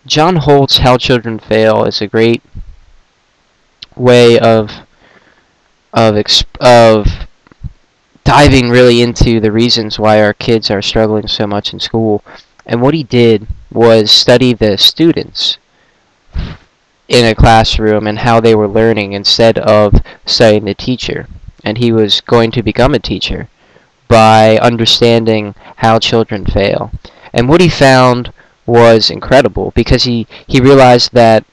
John Holt's How Children Fail is a great way of diving really into the reasons why our kids are struggling so much in school. And what he did was study the students in a classroom and how they were learning instead of studying the teacher. And he was going to become a teacher by understanding how children fail. And what he found was incredible because he realized that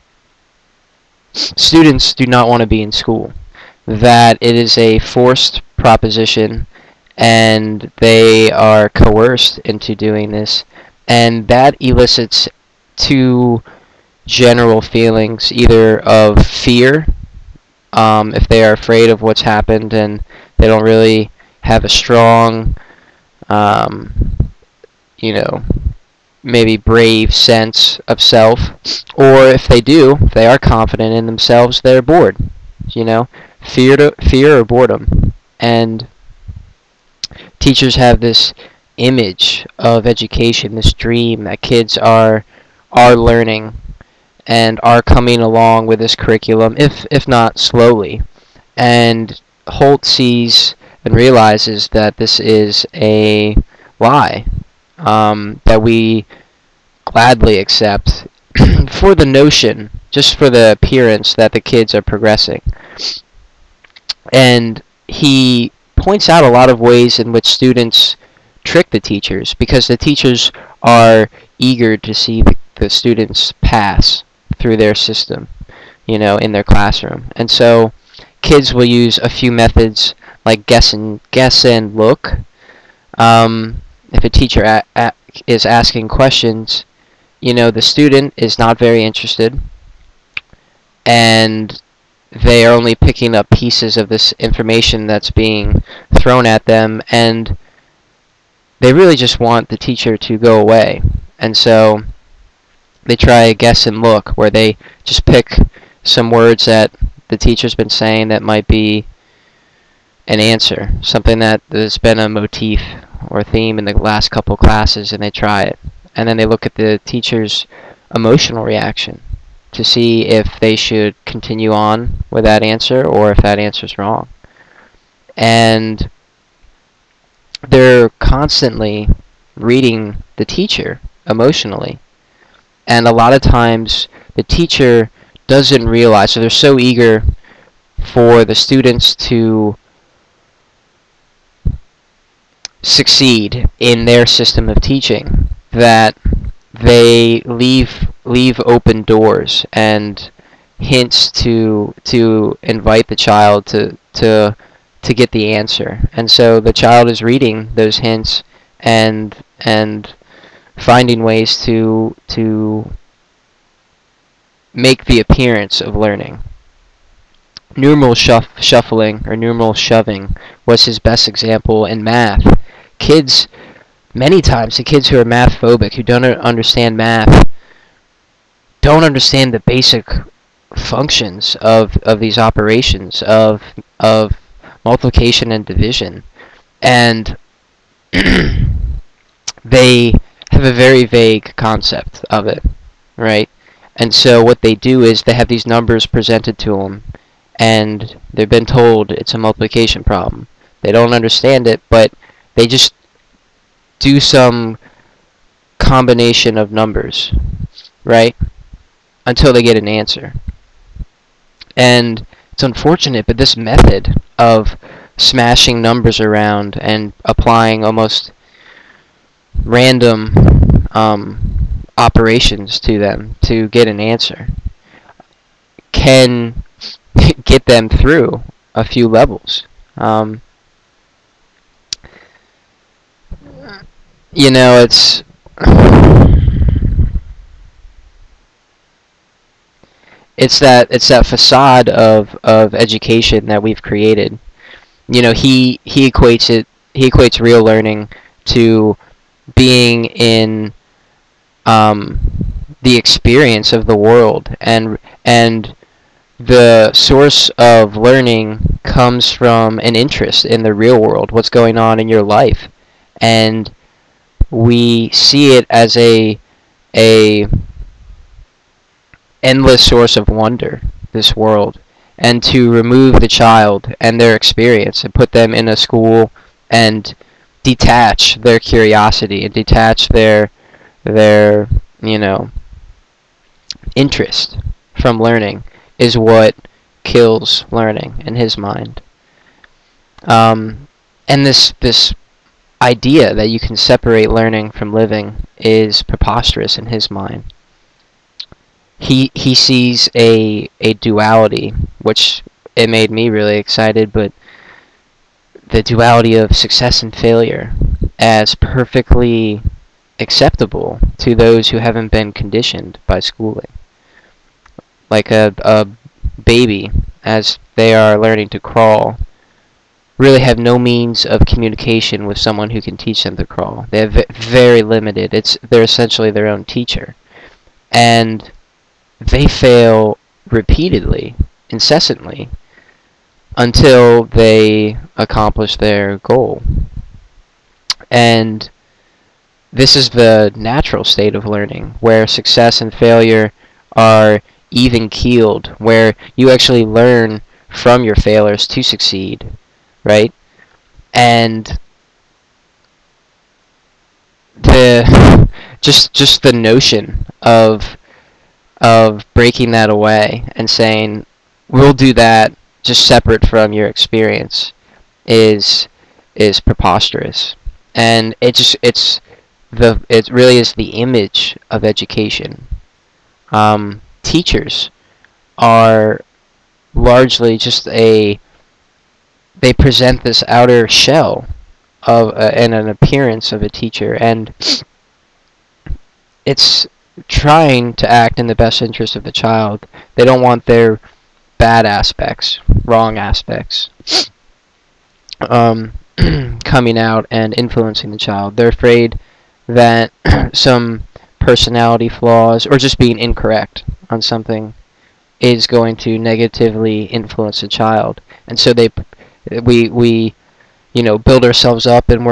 students do not want to be in school, that it is a forced proposition and they are coerced into doing this, and that elicits two general feelings, either of fear, if they are afraid of what's happened and they don't really have a strong, um, you know, maybe brave sense of self, or if they do, if they are confident in themselves, they're bored. You know, fear or boredom, and teachers have this image of education, this dream that kids are learning and are coming along with this curriculum, if not slowly. And Holt sees and realizes that this is a lie, that we gladly accept for the notion, just for the appearance that the kids are progressing. And he points out a lot of ways in which students trick the teachers because the teachers are eager to see the students pass through their system, you know, in their classroom. And so kids will use a few methods like guess and look. If a teacher is asking questions, you know, the student is not very interested, and they are only picking up pieces of this information that's being thrown at them, and they really just want the teacher to go away. And so they try a guess and look, where they just pick some words that the teacher's been saying that might be an answer, something that has been a motif or theme in the last couple classes, and they try it. And then they look at the teacher's emotional reaction to see if they should continue on with that answer or if that answer's wrong. And they're constantly reading the teacher emotionally. And a lot of times the teacher doesn't realize, so they're so eager for the students to succeed in their system of teaching that they leave open doors and hints to invite the child to get the answer. And so the child is reading those hints and finding ways to make the appearance of learning. Numeral shuffling or numeral shoving was his best example in math. Kids, many times, the kids who are math phobic, who don't understand math, don't understand the basic functions of these operations of multiplication and division, and they have a very vague concept of it, right? And so what they do is they have these numbers presented to them, and they've been told it's a multiplication problem. They don't understand it, but they just do some combination of numbers, right? Until they get an answer. And it's unfortunate, but this method of smashing numbers around and applying almost random operations to them to get an answer can get them through a few levels. You know, it's that facade of education that we've created. You know, he equates real learning to being in the experience of the world, and the source of learning comes from an interest in the real world, what's going on in your life, and we see it as a endless source of wonder, this world, and to remove the child and their experience and put them in a school and detach their curiosity and detach their you know interest from learning is what kills learning in his mind. And this idea that you can separate learning from living is preposterous in his mind. He sees a duality, which it made me really excited, but the duality of success and failure as perfectly acceptable to those who haven't been conditioned by schooling. Like a baby, as they are learning to crawl, really have no means of communication with someone who can teach them to crawl. They have very limited. They're essentially their own teacher, and they fail repeatedly, incessantly, until they accomplish their goal. And this is the natural state of learning, where success and failure are even keeled, where you actually learn from your failures to succeed, right? And the just the notion of breaking that away and saying we'll do that just separate from your experience is preposterous. And it really is the image of education. Teachers are largely just they present this outer shell of and an appearance of a teacher, and it's trying to act in the best interest of the child. They don't want their bad aspects, wrong aspects, coming out and influencing the child. They're afraid that some personality flaws or just being incorrect on something is going to negatively influence a child, and so we build ourselves up, and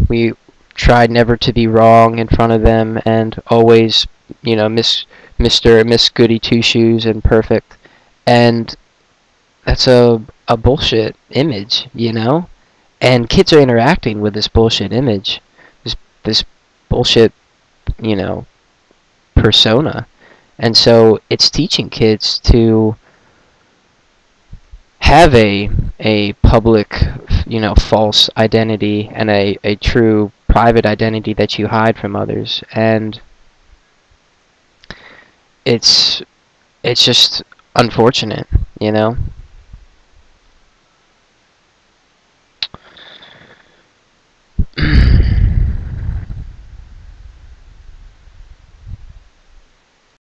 we try never to be wrong in front of them, and always Mr. and Miss Goody Two Shoes and perfect, and that's a bullshit image, and kids are interacting with this bullshit image, this bullshit persona. And so it's teaching kids to have a public, false identity and a true private identity that you hide from others. And it's just unfortunate,